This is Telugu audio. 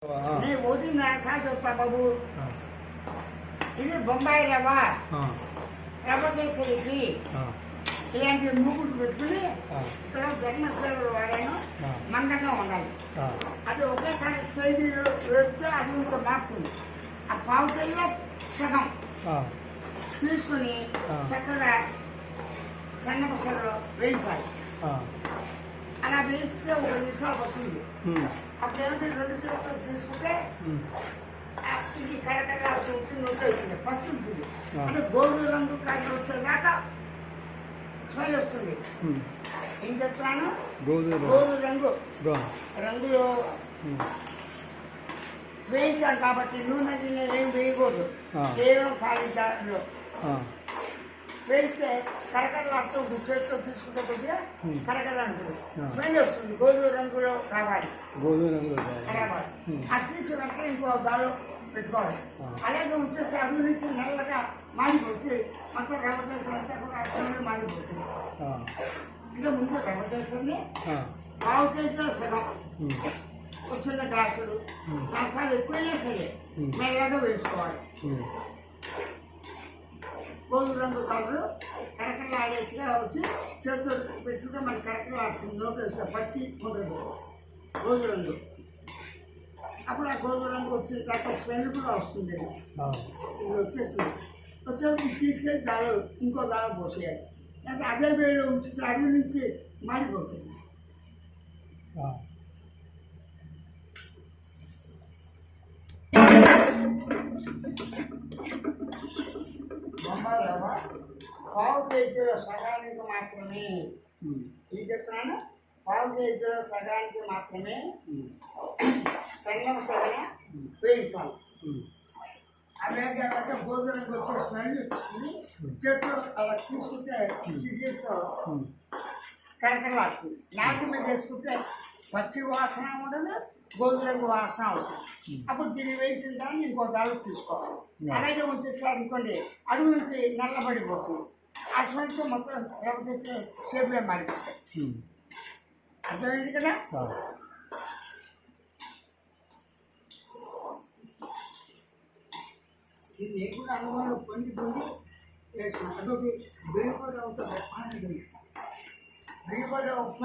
నేను ఒకటి సార్ చెప్తా బాబు. ఇది బొంబాయి రవ్వ కేసరికి ఇలాంటి మూకుడు పెట్టుకుని ఇక్కడ జన్మసేవలు వాడాను. మందంగా ఉండాలి. అది ఒకేసారి కేజీలు వేస్తే అది ఇంకో మారుతుంది. ఆ పావు కేజీలో సగం తీసుకుని చక్కగా సన్నపసరలో వేయించాలి. అలా వేయిస్తే 1 నిమిషాలు పడుతుంది. అప్పుడు ఏమిటి 2 నిమిషాలు తీసుకుంటే ఇది కరెక్ట్గా ఉంటుంది. పచ్చి ఉంటుంది. అంటే గోధుమ రంగు కలర్ వచ్చేదాకా స్మెల్ వస్తుంది. ఏం చెప్తాను, గోధుమ రంగులో వేయించాలి. కాబట్టి నూనె ఏం వేయకూడదు. కేవలం ఖాళీ దారిలో వేస్తే కరకరలు వస్తుంది. చేతితో తీసుకుంటే కొద్దిగా కరకర అంటుంది. స్మెల్ వస్తుంది. గోధుమ రంగులో రావాలి. అది తీసి వెంటనే ఇంకో దాలో పెట్టుకోవాలి. అలాగే ఉంచేస్తే అడుగు నుంచి నల్లగా మాడిపోతే మొత్తం రవ్వ దేశం అంతా కూడా స్మెల్ మాడిపోతుంది. అంటే ముందు రవ్వ దేశాన్ని పావు కేజీలో సగం చిన్న గ్లాసులు మసాలు ఎక్కువైనా సరే మెల్లగా వేసుకోవాలి. గోధుమ రంగు కలరు కరకరలు ఆడేట్టుగా వచ్చి చేతులు పెట్టుకుంటే మనకి కరకరలు ఆడుతుంది. నోట్లో వేస్తే పచ్చి ఉండదు గోధుమ రంగు. అప్పుడు ఆ గోధుమ రంగు వచ్చే తర్వాత స్మెల్ కూడా వస్తుంది. ఇది వచ్చేస్తుంది. వచ్చేప్పుడు ఇది తీసుకెళ్ళి దాలో ఇంకో దాలో పోసేయాలి. లేకపోతే అదే వేడిలో ఉంచితే అడుగు నుంచి మాడిపోతుంది. బొంబాయి రవ్వ పావు కేజీలో సగానికి మాత్రమే. ఇది చెప్తున్నాను, పావు కేజీలో సగానికి మాత్రమే సగన వేయించాలి. అదే కాకపోతే గోధుమ రంగు వచ్చే స్మెల్ వచ్చింది. చేతితో అలా తీసుకుంటే చిటితో కరకరలాడుతుంది. నాటు మీద వేసుకుంటే పచ్చి వాసన ఉండదు, గోధుమ రంగు వాసన అవుతుంది. అప్పుడు దీన్ని వేయించిన దాన్ని ఇంకో దాలో తీసుకోవాలి. అలాగే వచ్చేసి అనుకోండి అడుగు నుంచి నల్లబడిపోతుంది. ఆ స్మెల్తో మొత్తం రవ్వ షేప్లో మారిపోతాయి. అర్థమైంది కదా. ఇది నేను కూడా అనుభవంలో పొంది వేసుకున్నాను. అదొకటి బియ్యపూట అవుతుంది. బియ్యపూట ఉప్మా